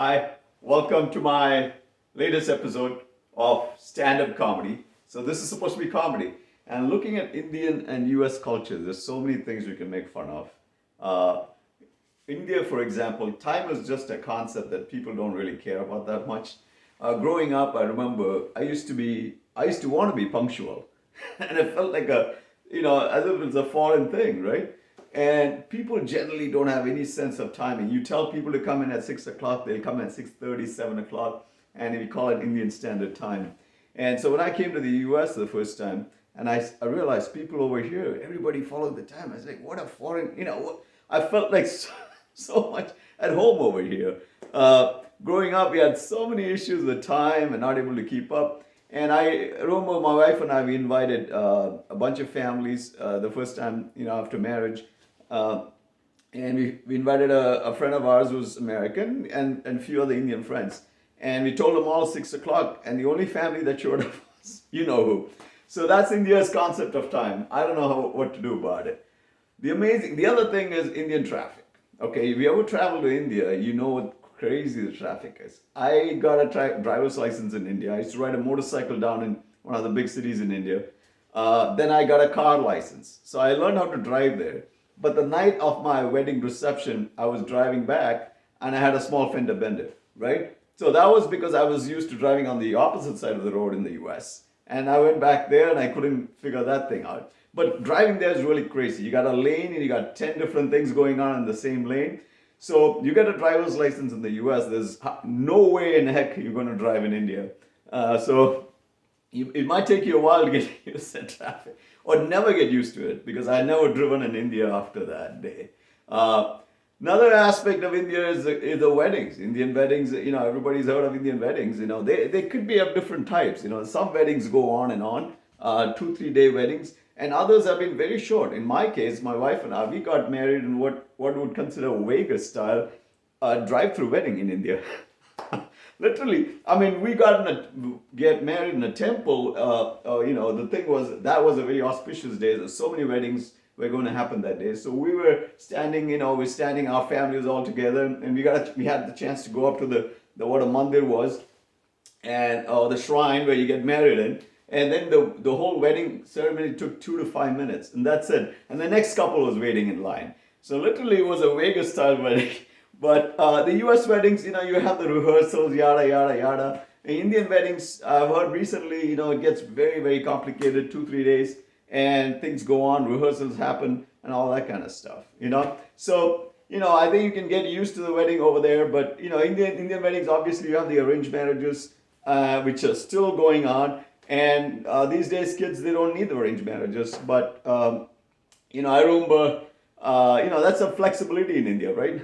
Hi, welcome to my latest episode of Stand-Up Comedy. So this is supposed to be comedy. And looking at Indian and US culture, there's so many things we can make fun of. Uh, India, for example, time is just a concept that people don't really care about that much. Growing up, I remember I used to want to be punctual, and it felt like as if it's a foreign thing, right? And people generally don't have any sense of timing. You tell people to come in at 6 o'clock, they'll come at 6:30, 7 o'clock, and we call it Indian Standard Time. And so when I came to the US the first time, and I realized people over here, everybody followed the time. I was like, what a foreign, I felt like so much at home over here. Growing up, we had so many issues with time and not able to keep up. And I remember my wife and I, we invited a bunch of families the first time, after marriage. Uh, and we invited a friend of ours who was American and a few other Indian friends. And we told them all 6 o'clock, and the only family that showed up was, you know who. So that's India's concept of time. I don't know what to do about it. The other thing is Indian traffic. Okay, if you ever travel to India, you know what crazy the traffic is. I got a driver's license in India. I used to ride a motorcycle down in one of the big cities in India. Then I got a car license. So I learned how to drive there. But the night of my wedding reception, I was driving back and I had a small fender bender, right? So that was because I was used to driving on the opposite side of the road in the US. And I went back there and I couldn't figure that thing out. But driving there is really crazy. You got a lane and you got 10 different things going on in the same lane. So you get a driver's license in the US, there's no way in heck you're going to drive in India. It might take you a while to get used to traffic or never get used to it because I never driven in India after that day. Another aspect of India is the weddings. Indian weddings, everybody's heard of Indian weddings. They could be of different types. Some weddings go on and on, 2-3 day weddings, and others have been very short. In my case, my wife and I, we got married in what would consider Vegas style drive-through wedding in India. Literally, I mean, we get married in a temple. The thing was that was a very auspicious day. There's so many weddings were going to happen that day. So we were standing, our family was all together, and we had the chance to go up to the what a mandir was, and the shrine where you get married in. And then the whole wedding ceremony took 2 to 5 minutes, and that's it. And the next couple was waiting in line. So literally, it was a Vegas style wedding. But the US weddings, you have the rehearsals, yada, yada, yada. Indian weddings, I've heard recently, it gets very, very complicated, 2-3 days, and things go on, rehearsals happen, and all that kind of stuff, So, I think you can get used to the wedding over there, but, Indian weddings, obviously, you have the arranged marriages, which are still going on. And these days, kids, they don't need the arranged marriages. But, I remember, that's a flexibility in India, right?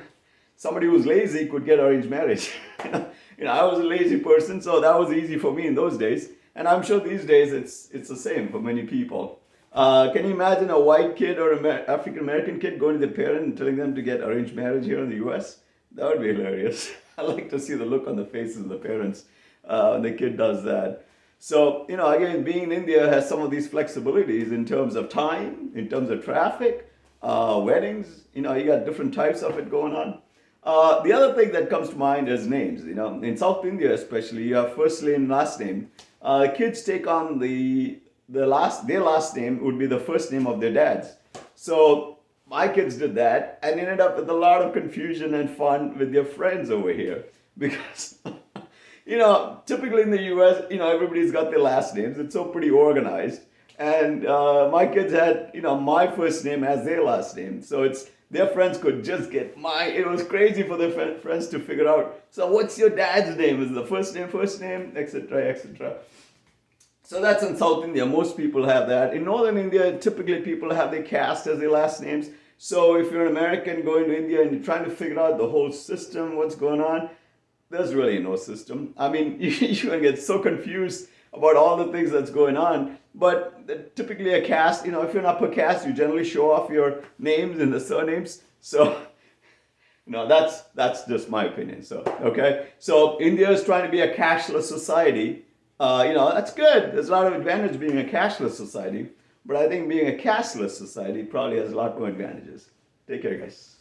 Somebody who's lazy could get arranged marriage. I was a lazy person, so that was easy for me in those days. And I'm sure these days it's the same for many people. Can you imagine a white kid or an African American kid going to their parent and telling them to get arranged marriage here in the US? That would be hilarious. I like to see the look on the faces of the parents when the kid does that. So, again, being in India has some of these flexibilities in terms of time, in terms of traffic, weddings, you got different types of it going on. The other thing that comes to mind is names. In South India especially, you have first name, last name. Kids take on their last name would be the first name of their dads. So my kids did that and ended up with a lot of confusion and fun with their friends over here because, typically in the US, everybody's got their last names. It's so pretty organized. And my kids had, my first name as their last name. So their friends could just get it was crazy for their friends to figure out, so what's your dad's name? Is the first name, etc., etc. So that's in South India. Most people have that. In Northern India, typically people have their caste as their last names. So if you're an American going to India and you're trying to figure out the whole system, what's going on, there's really no system. I mean, you're going to get so confused about all the things that's going on. But typically a caste, if you're an upper caste, you generally show off your names and the surnames. So, that's just my opinion. So, okay. So India is trying to be a cashless society. That's good. There's a lot of advantage being a cashless society. But I think being a cashless society probably has a lot more advantages. Take care, guys.